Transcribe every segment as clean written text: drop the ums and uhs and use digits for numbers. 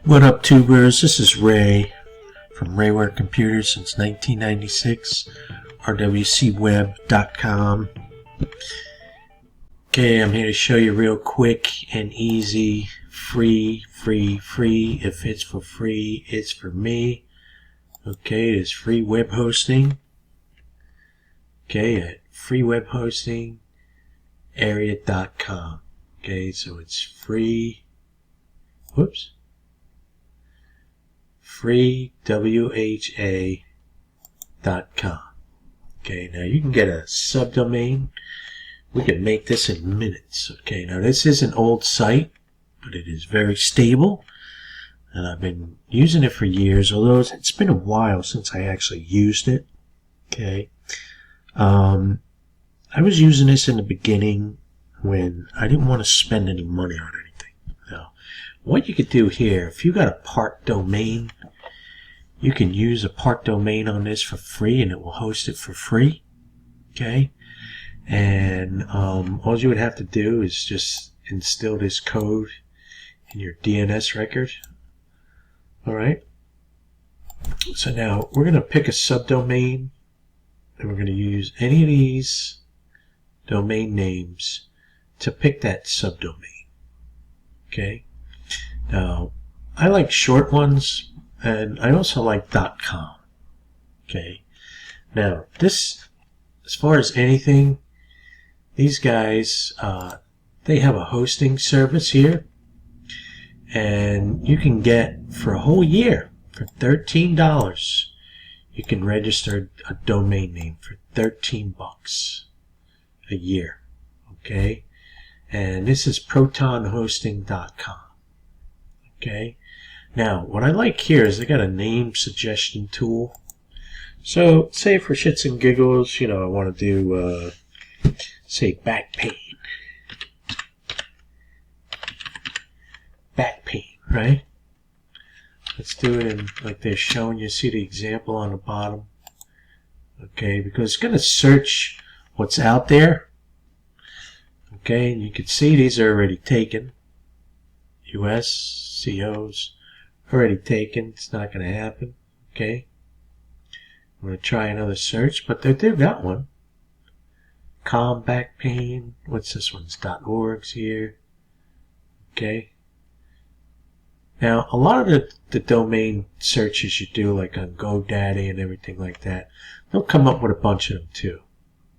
What up, tubers? This is Ray from Rayware Computers since 1996, rwcweb.com. Okay, I'm here to show you real quick and easy, free. If it's for free, it's for me. Okay, it is free web hosting. Okay, at freewebhostingarea.com. Okay, so it's free. Whoops. freewha.com. Okay, now you can get a subdomain. We can make this in minutes. Okay, now this is an old site, but it is very stable, and I've been using it for years, although it's been a while since I actually used it. Okay, I was using this in the beginning when I didn't want to spend any money on anything. Now, what you could do here, if you got a part domain, you can use a part domain on this for free, and it will host it for free. Okay, and all you would have to do is just instill this code in your DNS record. Alright, so now we're going to pick a subdomain, and we're going to use any of these domain names to pick that subdomain. Okay, now I like short ones, and I also like .com. Okay, now this, as far as anything, these guys, they have a hosting service here, and you can get, for a whole year, for $13, you can register a domain name for $13 a year. Okay, and this is protonhosting.com. Okay, now what I like here is they got a name suggestion tool. So say for shits and giggles, you know, I want to do say back pain, right? Let's do it in like they're showing you. See the example on the bottom. Okay, because it's going to search what's out there. Okay, and you can see these are already taken. US COs already taken. It's not going to happen. Okay, I'm going to try another search, but they've got one. Calm back pain. What's this one's .org's here. Okay. Now, a lot of the domain searches you do, like on GoDaddy and everything like that, they'll come up with a bunch of them too.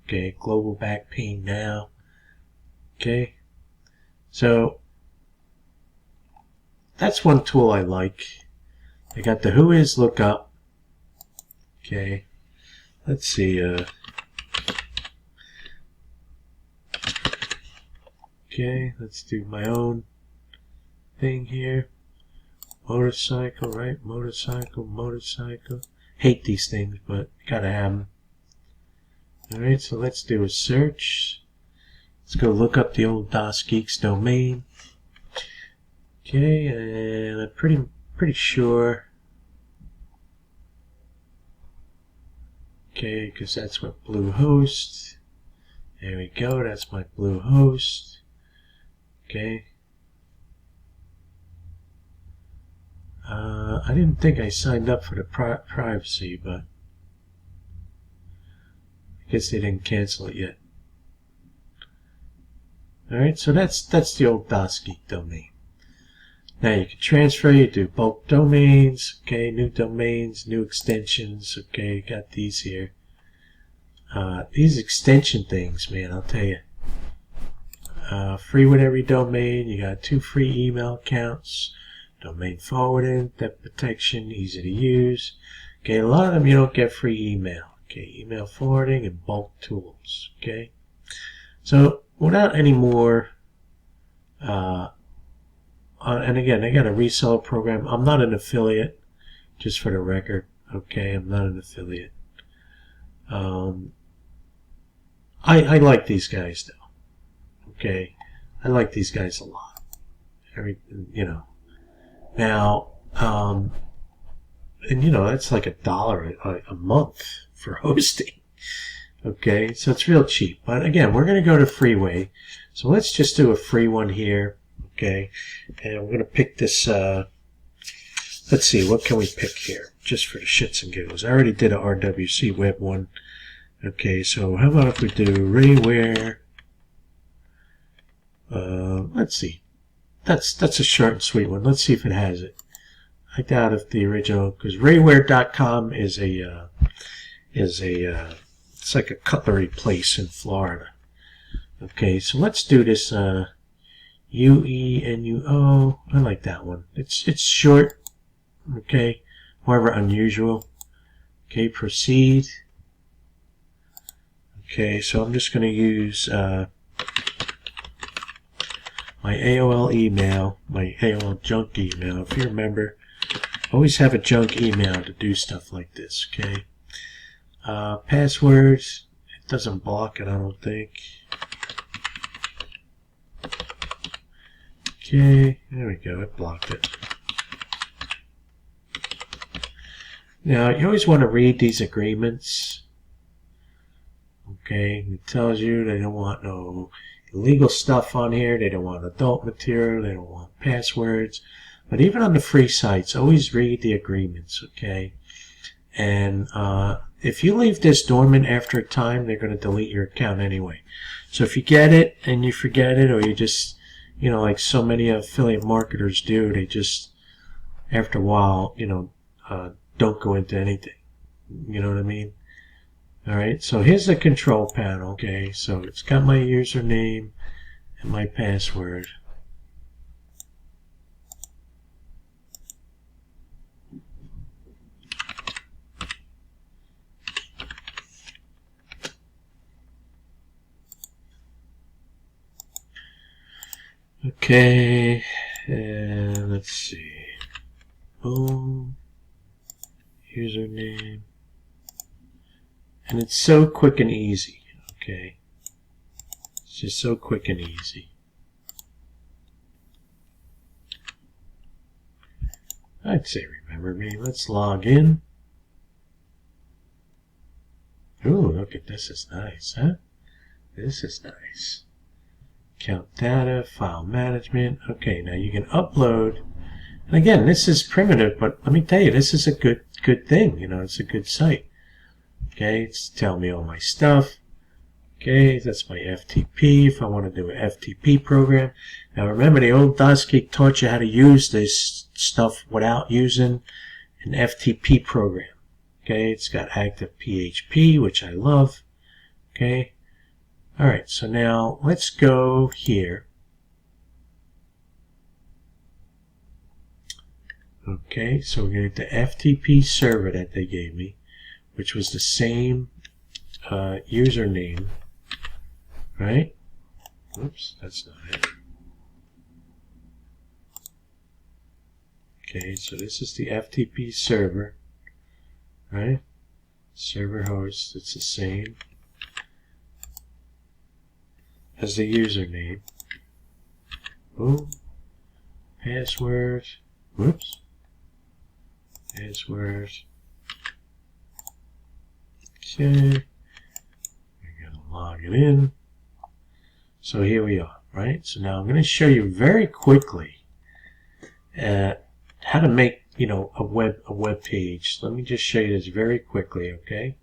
Okay, global back pain now. Okay, so that's one tool I like. I got the who is lookup. Okay, let's see. Okay, let's do my own thing here. Motorcycle, right? Motorcycle. Hate these things, but gotta have them. Alright, so let's do a search. Let's go look up the Old DOS Geek's domain. Okay, and I'm pretty sure. Okay, because that's what Bluehost. There we go, that's my Bluehost. Okay. I didn't think I signed up for the privacy, but I guess they didn't cancel it yet. Alright, so that's the Old DOS Geek domain. Now you can transfer, you do bulk domains, okay, new domains, new extensions, okay, you got these here. These extension things, man, I'll tell you. Free with every domain, you got 2 free email accounts, domain forwarding, depth protection, easy to use. Okay, a lot of them you don't get free email. Okay, email forwarding and bulk tools. Okay, so without any more, and again, I got a reseller program. I'm not an affiliate, just for the record. Okay, I'm not an affiliate. I like these guys though. Okay, I like these guys a lot. You know. Now, and you know, that's like $1 a month for hosting. Okay, so it's real cheap. But again, we're going to go to Freeway. So let's just do a free one here. Okay, and we're going to pick this let's see, what can we pick here? Just for the shits and giggles. I already did a RWC web one. Okay, so how about if we do Rayware? Let's see. That's a short and sweet one. Let's see if it has it. I doubt if the original, because Rayware.com is it's like a cutlery place in Florida. Okay, so let's do this UENUO. I like that one. It's short. Okay, however unusual. Okay, proceed. Okay, so I'm just going to use my AOL email, my AOL junk email. If you remember, always have a junk email to do stuff like this. Okay, passwords. It doesn't block it, I don't think. Okay, there we go. It blocked it. Now, you always want to read these agreements. Okay, it tells you they don't want no illegal stuff on here. They don't want adult material. They don't want passwords. But even on the free sites, always read the agreements, okay? And if you leave this dormant after a time, they're going to delete your account anyway. So if you get it and you forget it, or you just, you know, like so many affiliate marketers do, they just, after a while, you know, don't go into anything. You know what I mean? Alright, so here's the control panel. Okay, so it's got my username and my password. Okay, and let's see. Boom. Username. And it's so quick and easy, okay? It's just so quick and easy. I'd say remember me. Let's log in. Ooh, look at this. Is nice, huh? This is nice. Count data, file management. Okay, now you can upload. And again, this is primitive, but let me tell you, this is a good thing. You know, it's a good site. Okay, it's telling me all my stuff. Okay, that's my FTP if I want to do an FTP program. Now remember, the old DOS Geek taught you how to use this stuff without using an FTP program. Okay, it's got active PHP, which I love. Okay, alright, so now let's go here. Okay, so we're going to get the FTP server that they gave me, which was the same username, right? Oops, that's not it. Okay, so this is the FTP server, right? Server host, it's the same as the username. Boom. Password. Whoops. Password. Okay, we're going to log it in. So here we are, right? So now I'm going to show you very quickly how to make, you know, a web page. Let me just show you this very quickly, okay?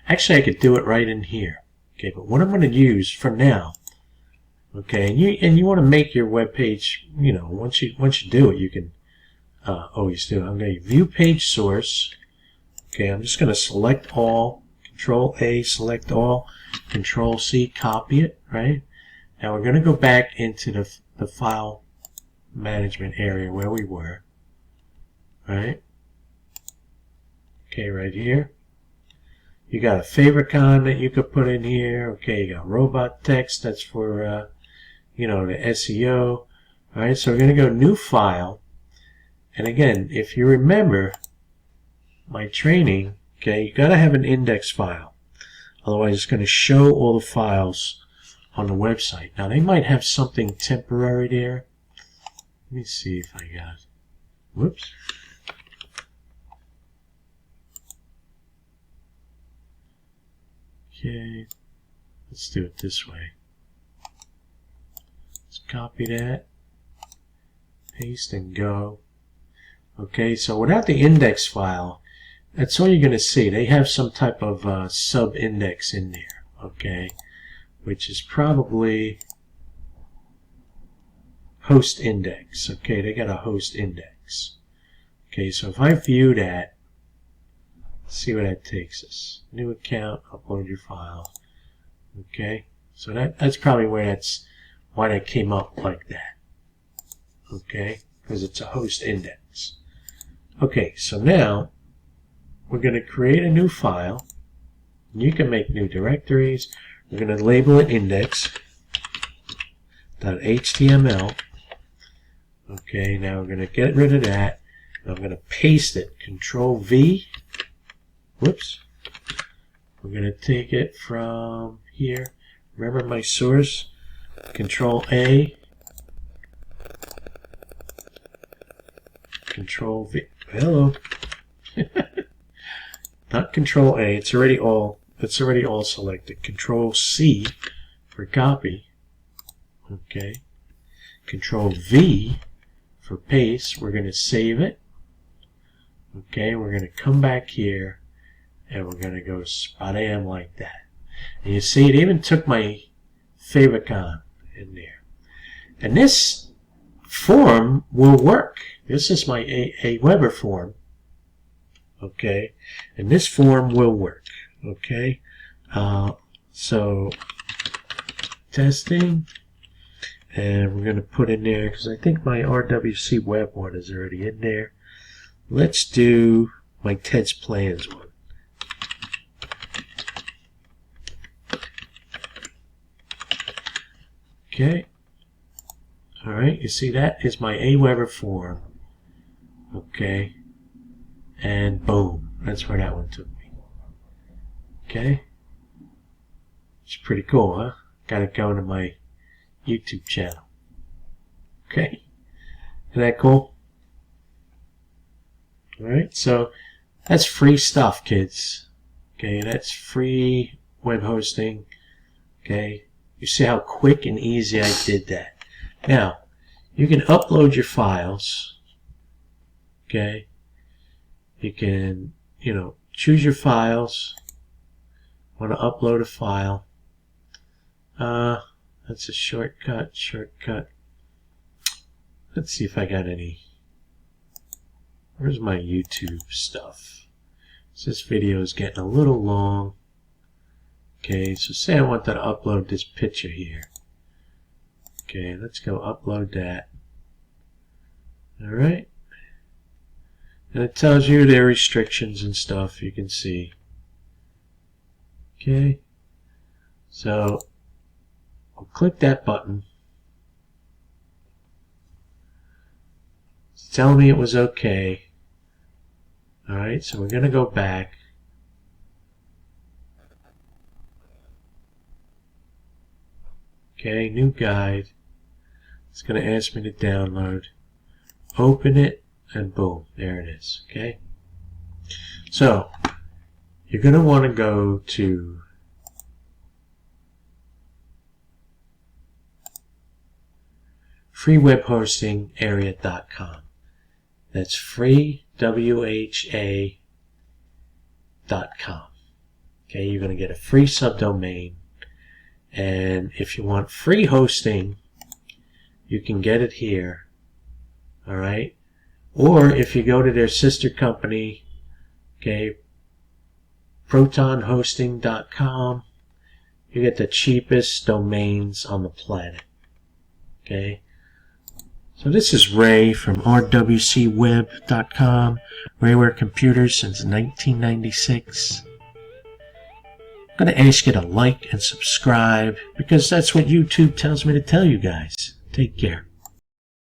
Actually, I could do it right in here, okay? But what I'm going to use for now, okay? And you want to make your web page, you know, once you do it, you can always do it. I'm going to view page source. Okay, I'm just going to select all. Control A, select all, Control C, copy it, right? Now we're going to go back into the file management area where we were, right? Okay, right here. You got a favicon that you could put in here. Okay, you got robot text, that's for, you know, the SEO. Alright, so we're going to go new file. And again, if you remember my training, okay, you got to have an index file. Otherwise, it's going to show all the files on the website. Now, they might have something temporary there. Let me see if I got it. Whoops. Okay, let's do it this way. Let's copy that, paste and go. Okay, so without the index file, that's all you're going to see. They have some type of sub-index in there, okay, which is probably host index. Okay, they got a host index. Okay, so if I view that, see where that takes us. New account, upload your file. Okay, so that's probably why that came up like that. Okay, because it's a host index. Okay, so now we're going to create a new file. You can make new directories. We're going to label it index.html. Okay, now we're going to get rid of that. I'm going to paste it. Control V. Whoops. We're going to take it from here. Remember my source? Control A. Control V. Hello. Not Control A. It's already all selected. Control C for copy. Okay. Control V for paste. We're going to save it. Okay, we're going to come back here and we're going to go spam like that. And you see it even took my favicon in there. And this form will work. This is my Aweber form. Okay, and this form will work. Okay, so testing, and we're going to put in there, because I think my RWC web one is already in there. Let's do my Ted's Plans one. Okay. Alright, you see that is my Aweber form. Okay. And boom. That's where that one took me. Okay. It's pretty cool, huh? Got it going to my YouTube channel. Okay. Isn't that cool? Alright, so that's free stuff, kids. Okay, that's free web hosting. Okay. You see how quick and easy I did that. Now, you can upload your files. Okay. You can, choose your files. Want to upload a file. That's a shortcut. Let's see if I got any. Where's my YouTube stuff? So this video is getting a little long. Okay, so say I want to upload this picture here. Okay, let's go upload that. Alright. And it tells you their restrictions and stuff, you can see. Okay. So, I'll click that button. It's telling me it was okay. Alright, so we're going to go back. Okay, new guide. It's going to ask me to download. Open it, and boom, there it is. Okay? So, you're going to want to go to freewebhostingarea.com. That's freewha.com. Okay, you're going to get a free subdomain. And if you want free hosting, you can get it here. Alright? Or if you go to their sister company, okay, protonhosting.com, you get the cheapest domains on the planet. Okay? So this is Ray from rwcweb.com, Rayware Computers since 1996. I'm going to ask you to like and subscribe because that's what YouTube tells me to tell you guys. Take care.